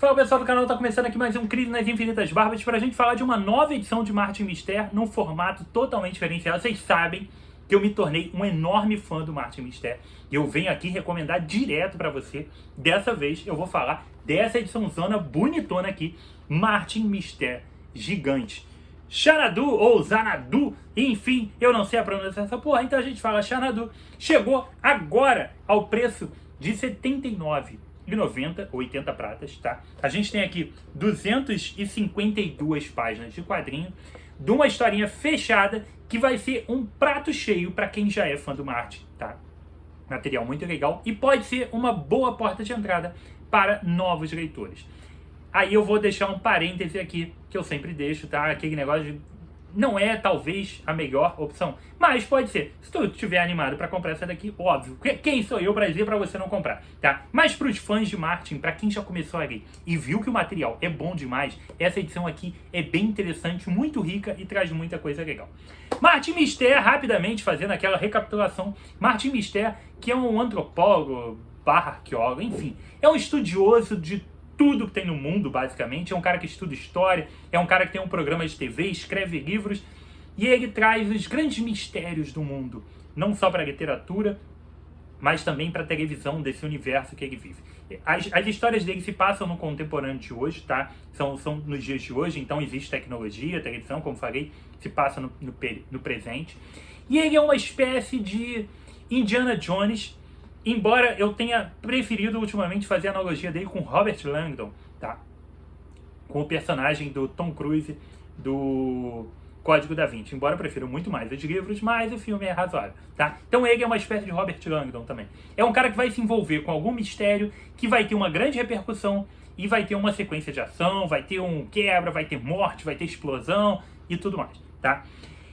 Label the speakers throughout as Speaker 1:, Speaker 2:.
Speaker 1: Fala pessoal do canal, tá começando aqui mais um Crise nas Infinitas Barbas pra gente falar de uma nova edição de Martin Mister num formato totalmente diferenciado. Vocês sabem que eu me tornei um enorme fã do Martin Mister e eu venho aqui recomendar direto pra você. Dessa vez eu vou falar dessa edição zona bonitona aqui, Martin Mister Gigante. Xanadu ou Xanadu, enfim, eu não sei a pronúncia dessa porra, então a gente fala Xanadu. Chegou agora ao preço de R$ 79,90 ou 80 pratas, tá? A gente tem aqui 252 páginas de quadrinho, de uma historinha fechada que vai ser um prato cheio para quem já é fã do Martin, tá? Material muito legal e pode ser uma boa porta de entrada para novos leitores. Aí eu vou deixar um parêntese aqui, que eu sempre deixo, tá? Aquele negócio de... não é, talvez, a melhor opção, mas pode ser. Se tu estiver animado para comprar essa daqui, óbvio. Quem sou eu para dizer para você não comprar, tá? Mas para os fãs de Martin, para quem já começou a ler e viu que o material é bom demais, essa edição aqui é bem interessante, muito rica e traz muita coisa legal. Martin Mister, rapidamente fazendo aquela recapitulação, Martin Mister, que é um antropólogo barra arqueólogo, enfim, é um estudioso de tudo que tem no mundo, basicamente. É um cara que estuda história, é um cara que tem um programa de TV, escreve livros, e ele traz os grandes mistérios do mundo, não só para a literatura, mas também para a televisão desse universo que ele vive. As histórias dele se passam no contemporâneo de hoje, tá? São nos dias de hoje, então existe tecnologia, televisão, como falei, se passa no presente. E ele é uma espécie de Indiana Jones, embora eu tenha preferido ultimamente fazer a analogia dele com Robert Langdon, tá? Com o personagem do Tom Cruise do Código da Vinci. Embora eu prefira muito mais os livros, mas o filme é razoável, tá? Então ele é uma espécie de Robert Langdon também. É um cara que vai se envolver com algum mistério, que vai ter uma grande repercussão e vai ter uma sequência de ação, vai ter um quebra, vai ter morte, vai ter explosão e tudo mais, tá?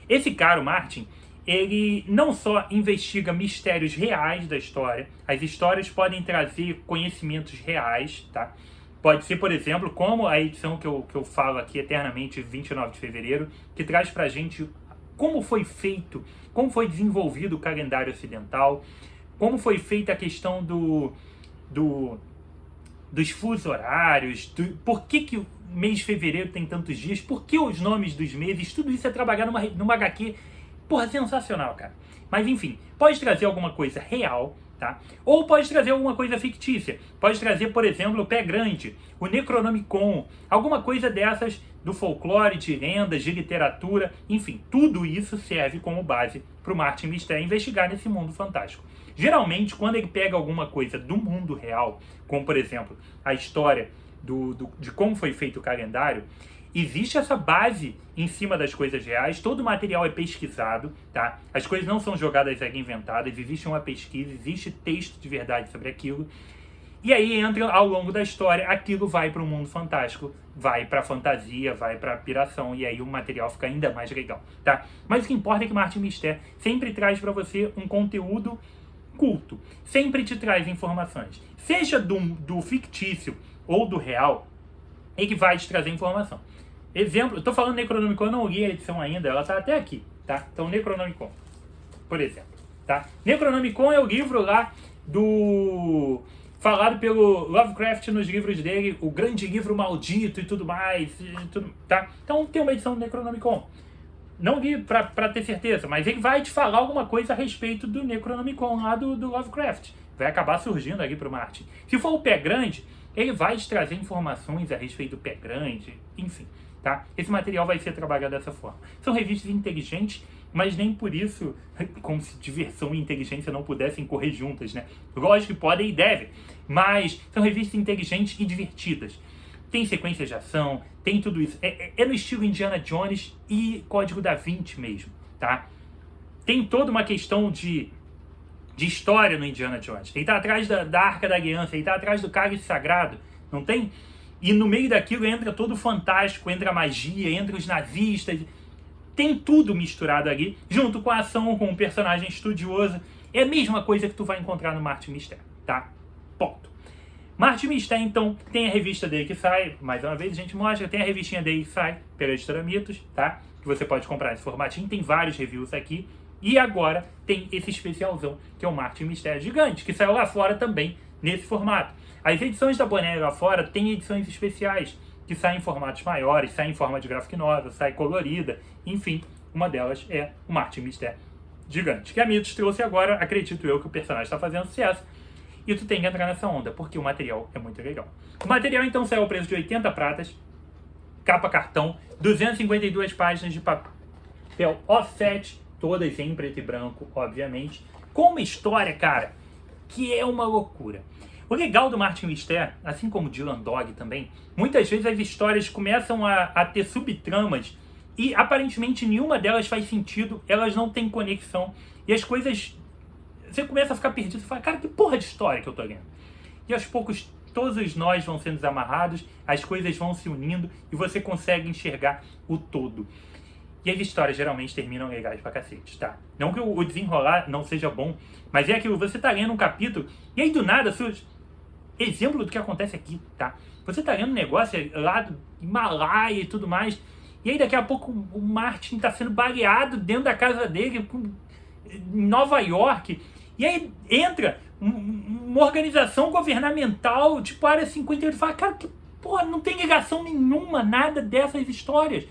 Speaker 1: Esse cara, o Martin, ele não só investiga mistérios reais da história, as histórias podem trazer conhecimentos reais, tá? Pode ser, por exemplo, como a edição que eu falo aqui eternamente, 29 de fevereiro, que traz pra gente como foi feito, como foi desenvolvido o calendário ocidental, como foi feita a questão dos fusos horários, por que o mês de fevereiro tem tantos dias, por que os nomes dos meses, tudo isso é trabalhar numa HQ. Porra, sensacional, cara. Mas enfim, pode trazer alguma coisa real, tá? Ou pode trazer alguma coisa fictícia. Pode trazer, por exemplo, o Pé Grande, o Necronomicon, alguma coisa dessas do folclore, de lendas, de literatura. Enfim, tudo isso serve como base para o Martin Mister investigar nesse mundo fantástico. Geralmente, quando ele pega alguma coisa do mundo real, como por exemplo, a história de como foi feito o calendário, existe essa base em cima das coisas reais, todo o material é pesquisado, tá? As coisas não são jogadas ali inventadas, existe uma pesquisa, existe texto de verdade sobre aquilo. E aí entra, ao longo da história, aquilo vai para o mundo fantástico, vai para a fantasia, vai para a piração, e aí o material fica ainda mais legal, tá? Mas o que importa é que Martin Mister sempre traz para você um conteúdo culto, sempre te traz informações, seja do fictício ou do real, ele vai te trazer informação. Exemplo, eu tô falando Necronomicon, eu não li a edição ainda, ela tá até aqui, tá? Então, Necronomicon, por exemplo, tá? Necronomicon é o livro lá falado pelo Lovecraft nos livros dele, o grande livro maldito e tudo mais, tá? Então, tem uma edição do Necronomicon. Não li pra ter certeza, mas ele vai te falar alguma coisa a respeito do Necronomicon lá do Lovecraft. Vai acabar surgindo aqui pro Martin. Se for o Pé Grande, ele vai te trazer informações a respeito do Pé Grande, enfim. Tá? Esse material vai ser trabalhado dessa forma. São revistas inteligentes, mas nem por isso, como se diversão e inteligência não pudessem correr juntas, né? Lógico que podem e devem, mas são revistas inteligentes e divertidas. Tem sequências de ação, tem tudo isso. É no estilo Indiana Jones e Código da Vinci mesmo, tá? Tem toda uma questão de história no Indiana Jones. Ele tá atrás da Arca da Aliança, ele tá atrás do Cálice Sagrado, não tem? E no meio daquilo entra todo o fantástico, entra a magia, entra os nazistas. Tem tudo misturado ali, junto com a ação, com um personagem estudioso. É a mesma coisa que tu vai encontrar no Martin Mister, tá? Ponto. Martin Mister, então, tem a revista dele que sai, mais uma vez a gente mostra, tem a revistinha dele que sai pela editora Mitos, tá? Que você pode comprar nesse formatinho, tem vários reviews aqui. E agora tem esse especialzão, que é o Martin Mister Gigante, que saiu lá fora também nesse formato. As edições da Bonelli lá fora têm edições especiais, que saem em formatos maiores, saem em forma de graphic novel, sai colorida, enfim, uma delas é o Martin Mister gigante, que a Mitos trouxe agora, acredito eu que o personagem está fazendo sucesso, e tu tem que entrar nessa onda, porque o material é muito legal. O material então saiu ao preço de 80 pratas, capa cartão, 252 páginas de papel offset, todas em preto e branco, obviamente, com uma história, cara, que é uma loucura. O legal do Martin Mister, assim como Dylan Dog também, muitas vezes as histórias começam a ter subtramas e aparentemente nenhuma delas faz sentido, elas não têm conexão e as coisas... Você começa a ficar perdido e fala, cara, que porra de história que eu tô lendo? E aos poucos todos os nós vão sendo desamarrados, as coisas vão se unindo e você consegue enxergar o todo. E as histórias geralmente terminam legais pra cacete, tá? Não que o desenrolar não seja bom, mas é aquilo, você tá lendo um capítulo e aí do nada surge exemplo do que acontece aqui, tá? Você tá lendo um negócio lá do Himalaia e tudo mais, e aí daqui a pouco o Martin tá sendo baleado dentro da casa dele em Nova York, e aí entra uma organização governamental, tipo Área 51, e fala, cara, que porra, não tem ligação nenhuma, nada dessas histórias.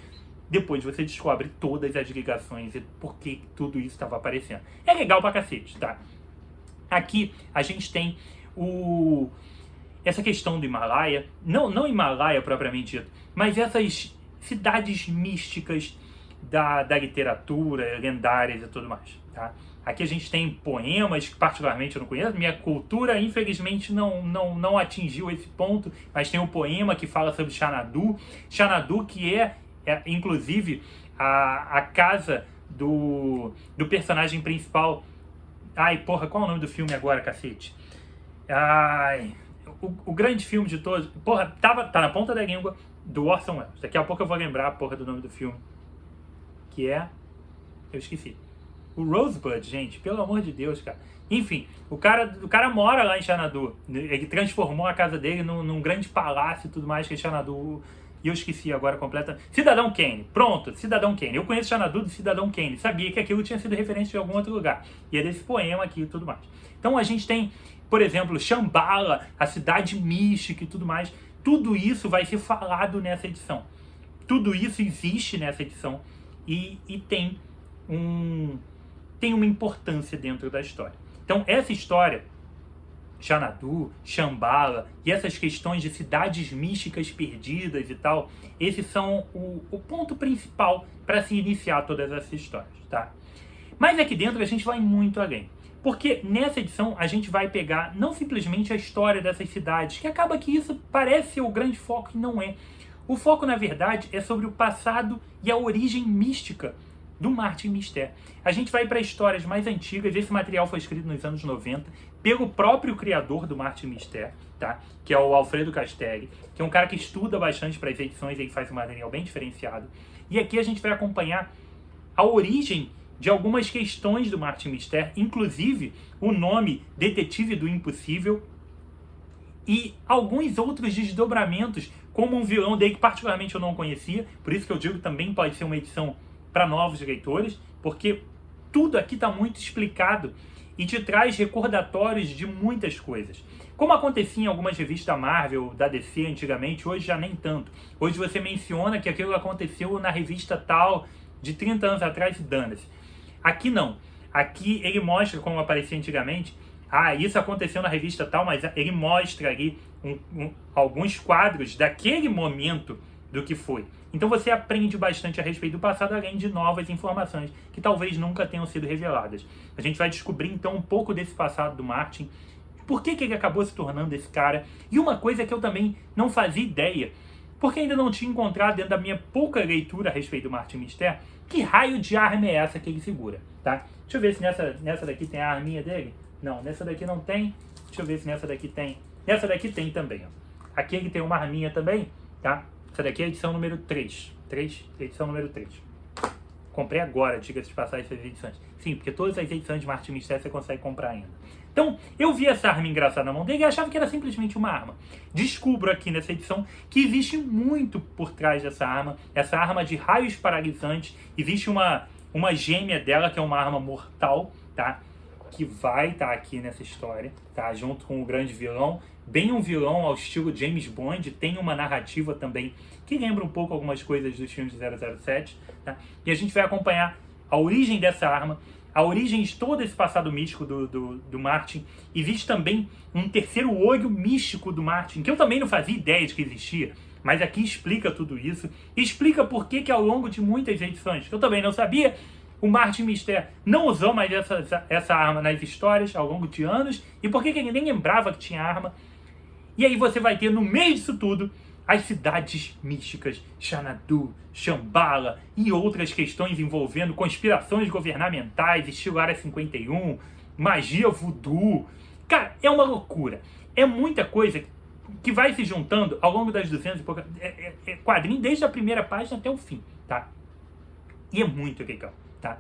Speaker 1: Depois você descobre todas as ligações e por que tudo isso estava aparecendo. É legal pra cacete, tá? Aqui a gente tem essa questão do Himalaia, não Himalaia propriamente dito, mas essas cidades místicas da literatura, lendárias e tudo mais, tá? Aqui a gente tem poemas que particularmente eu não conheço, minha cultura infelizmente não atingiu esse ponto, mas tem um poema que fala sobre Xanadu, que é inclusive a casa do personagem principal. Ai, porra, qual é o nome do filme agora, cacete? Ai, o grande filme de todos. Porra, tá na ponta da língua, do Orson Welles. Daqui a pouco eu vou lembrar a porra do nome do filme. Que é... Eu esqueci. O Rosebud, gente, pelo amor de Deus, cara. Enfim, o cara mora lá em Xanadu. Ele transformou a casa dele num grande palácio e tudo mais, que é Xanadu. E eu esqueci agora completamente. Cidadão Kane. Pronto, Cidadão Kane. Eu conheço Xanadu do Cidadão Kane. Sabia que aquilo tinha sido referência de algum outro lugar. E é desse poema aqui e tudo mais. Então a gente tem, por exemplo, Shambhala, a cidade mística e tudo mais. Tudo isso vai ser falado nessa edição. Tudo isso existe nessa edição. E tem uma importância dentro da história. Então essa história, Xanadu, Shambhala e essas questões de cidades místicas perdidas e tal, esses são o ponto principal para se iniciar todas essas histórias, tá? Mas aqui dentro a gente vai muito além, porque nessa edição a gente vai pegar não simplesmente a história dessas cidades, que acaba que isso parece ser o grande foco e não é. O foco, na verdade, é sobre o passado e a origem mística do Martin Mister. A gente vai para histórias mais antigas. Esse material foi escrito nos anos 90 pelo próprio criador do Martin Mister, tá? Que é o Alfredo Castelli, que é um cara que estuda bastante para as edições, ele faz um material bem diferenciado. E aqui a gente vai acompanhar a origem de algumas questões do Martin Mister, inclusive o nome Detetive do Impossível e alguns outros desdobramentos, como um vilão dele que particularmente eu não conhecia, por isso que eu digo que também pode ser uma edição para novos leitores, porque tudo aqui está muito explicado e te traz recordatórios de muitas coisas. Como acontecia em algumas revistas da Marvel, da DC antigamente, hoje já nem tanto. Hoje você menciona que aquilo aconteceu na revista tal, de 30 anos atrás e dane-se. Aqui não. Aqui ele mostra como aparecia antigamente. Ah, isso aconteceu na revista tal, mas ele mostra ali alguns quadros daquele momento do que foi. Então você aprende bastante a respeito do passado, além de novas informações que talvez nunca tenham sido reveladas. A gente vai descobrir então um pouco desse passado do Martin, por que ele acabou se tornando esse cara, e uma coisa que eu também não fazia ideia, porque ainda não tinha encontrado dentro da minha pouca leitura a respeito do Martin Mister, que raio de arma é essa que ele segura, tá? Deixa eu ver se nessa daqui tem a arminha dele. Não, nessa daqui não tem. Deixa eu ver se nessa daqui tem. Nessa daqui tem também, ó. Aqui ele tem uma arminha também, tá? Essa daqui é a edição número 3. Edição número 3. Comprei agora, diga-se de passar essas edições. Sim, porque todas as edições de Martin Mister você consegue comprar ainda. Então, eu vi essa arma engraçada na mão dele e achava que era simplesmente uma arma. Descubro aqui nessa edição que existe muito por trás dessa arma de raios paralisantes. Existe uma gêmea dela, que é uma arma mortal, tá? que vai estar aqui nessa história, tá? Junto com o grande vilão, bem um vilão ao estilo James Bond, tem uma narrativa também que lembra um pouco algumas coisas dos filmes de 007, tá? E a gente vai acompanhar a origem dessa arma, a origem de todo esse passado místico do Martin. Existe também um terceiro olho místico do Martin, que eu também não fazia ideia de que existia, mas aqui explica tudo isso, explica por que ao longo de muitas edições, que eu também não sabia, o Martin Mister não usou mais essa arma nas histórias ao longo de anos, e por que ele nem lembrava que tinha arma. E aí você vai ter no meio disso tudo as cidades místicas, Xanadu, Shambhala e outras questões envolvendo conspirações governamentais, estilo Área 51, magia voodoo. Cara, é uma loucura. É muita coisa que vai se juntando ao longo das 200 e poucas... quadrinhos desde a primeira página até o fim, tá? E é muito legal, tá?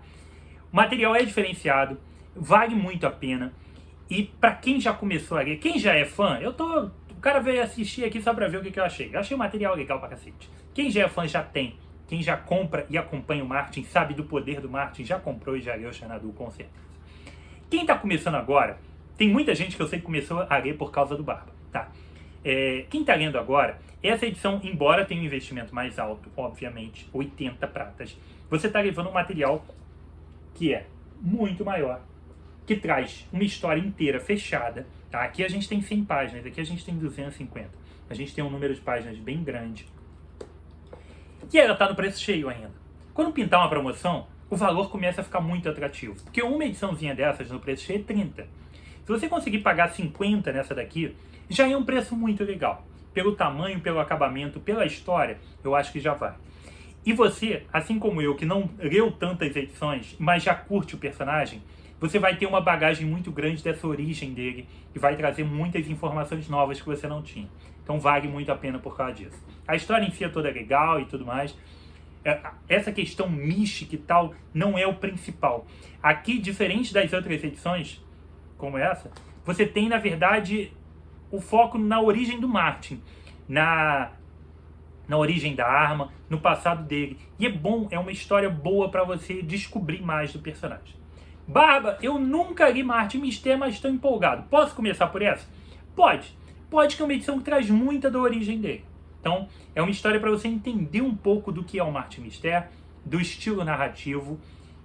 Speaker 1: O material é diferenciado, vale muito a pena. E pra quem já começou a ler, quem já é fã, o cara veio assistir aqui só pra ver o que eu achei. Eu achei o material legal pra cacete. Quem já é fã já tem. Quem já compra e acompanha o Martin, sabe do poder do Martin, já comprou e já leu o Xanadu, com certeza. Quem tá começando agora, tem muita gente que eu sei que começou a ler por causa do Barba, tá? Quem tá lendo agora, essa edição, embora tenha um investimento mais alto, obviamente, 80 pratas, você tá levando um material que é muito maior, que traz uma história inteira fechada, tá? Aqui a gente tem 100 páginas, aqui a gente tem 250. A gente tem um número de páginas bem grande. E ela tá no preço cheio ainda. Quando pintar uma promoção, o valor começa a ficar muito atrativo. Porque uma ediçãozinha dessas no preço cheio é 30. Se você conseguir pagar 50 nessa daqui, já é um preço muito legal. Pelo tamanho, pelo acabamento, pela história, eu acho que já vai. E você, assim como eu, que não leu tantas edições, mas já curte o personagem, você vai ter uma bagagem muito grande dessa origem dele, que vai trazer muitas informações novas que você não tinha. Então vale muito a pena por causa disso. A história em si é toda legal e tudo mais. Essa questão mística e tal não é o principal. Aqui, diferente das outras edições, como essa, você tem, na verdade, o foco na origem do Martin, na origem da arma, no passado dele. E é bom, é uma história boa para você descobrir mais do personagem. Barba, eu nunca li Martin Mister, mas estou empolgado. Posso começar por essa? Pode. Pode, que é uma edição que traz muita da origem dele. Então, é uma história para você entender um pouco do que é o Martin Mister, do estilo narrativo,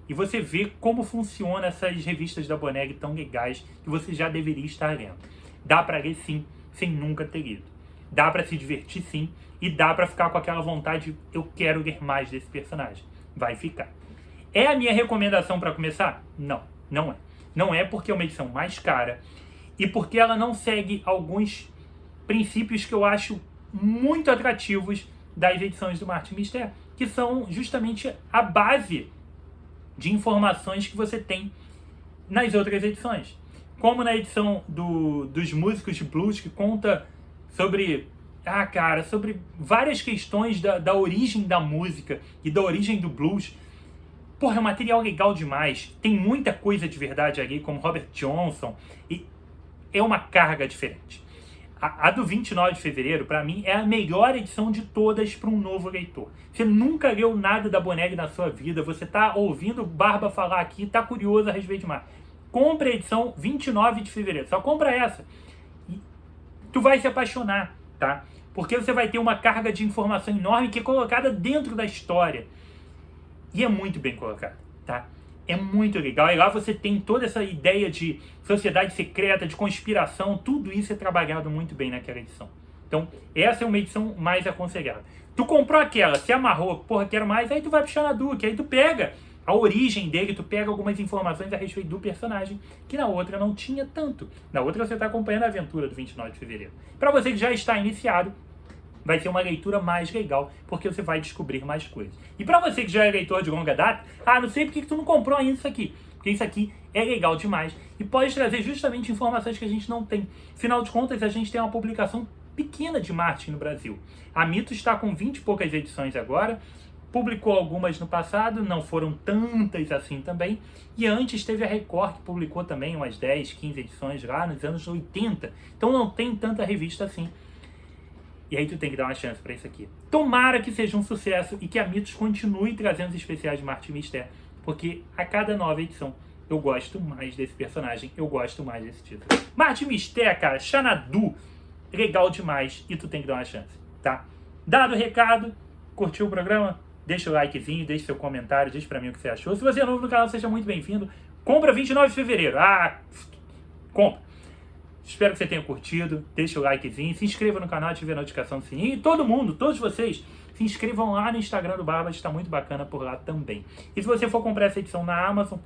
Speaker 1: e você ver como funciona essas revistas da Boneg tão legais que você já deveria estar lendo. Dá para ler sim, sem nunca ter lido. Dá para se divertir sim, e dá para ficar com aquela vontade, eu quero ler mais desse personagem. Vai ficar. É a minha recomendação para começar? Não, não é. Não é porque é uma edição mais cara e porque ela não segue alguns princípios que eu acho muito atrativos das edições do Martin Mister, que são justamente a base de informações que você tem nas outras edições. Como na edição dos músicos de blues, que conta sobre sobre várias questões da origem da música e da origem do blues. Porra, é um material legal demais. Tem muita coisa de verdade ali, como Robert Johnson, e é uma carga diferente. A do 29 de fevereiro, para mim, é a melhor edição de todas para um novo leitor. Você nunca leu nada da Boneg na sua vida, você tá ouvindo Barba falar aqui, tá curioso a respeito de mais. Compre a edição 29 de fevereiro, só compra essa. E tu vai se apaixonar, tá? Porque você vai ter uma carga de informação enorme que é colocada dentro da história. E é muito bem colocado, tá? É muito legal. E lá você tem toda essa ideia de sociedade secreta, de conspiração, tudo isso é trabalhado muito bem naquela edição. Então, essa é uma edição mais aconselhada. Tu comprou aquela, se amarrou, porra, quero mais, aí tu vai pro Xanadu, que aí tu pega a origem dele, tu pega algumas informações a respeito do personagem, que na outra não tinha tanto. Na outra você está acompanhando a aventura do 29 de fevereiro. Para você que já está iniciado, vai ser uma leitura mais legal, porque você vai descobrir mais coisas. E para você que já é leitor de longa data, não sei porque que tu não comprou ainda isso aqui, porque isso aqui é legal demais e pode trazer justamente informações que a gente não tem. Afinal de contas, a gente tem uma publicação pequena de Martin no Brasil. A Mito está com 20 e poucas edições agora, publicou algumas no passado, não foram tantas assim também, e antes teve a Record, que publicou também umas 10, 15 edições lá nos anos 80, então não tem tanta revista assim. E aí tu tem que dar uma chance para isso aqui. Tomara que seja um sucesso e que a Mitos continue trazendo os especiais de Martin Mister, porque a cada nova edição eu gosto mais desse personagem, eu gosto mais desse título. Marte Mistério, cara, Xanadu, legal demais e tu tem que dar uma chance, tá? Dado o recado, curtiu o programa? Deixa o likezinho, deixa seu comentário, diz pra mim o que você achou. Se você é novo no canal, seja muito bem-vindo. Compra 29 de fevereiro. Compra. Espero que você tenha curtido. Deixa o likezinho, se inscreva no canal, ative a notificação do sininho. E todo mundo, todos vocês, se inscrevam lá no Instagram do Barbas, está muito bacana por lá também. E se você for comprar essa edição na Amazon,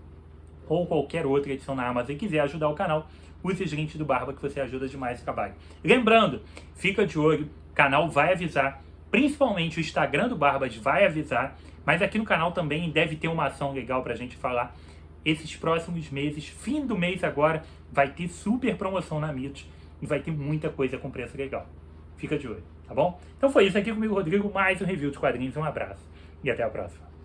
Speaker 1: ou qualquer outra edição na Amazon e quiser ajudar o canal, use os links do Barba que você ajuda demais o trabalho. Lembrando, fica de olho, o canal vai avisar, principalmente o Instagram do Barbas vai avisar, mas aqui no canal também deve ter uma ação legal pra gente falar. Esses próximos meses, fim do mês agora, vai ter super promoção na Mitos e vai ter muita coisa com preço legal. Fica de olho, tá bom? Então foi isso aqui comigo, Rodrigo, mais um review de quadrinhos. Um abraço e até a próxima.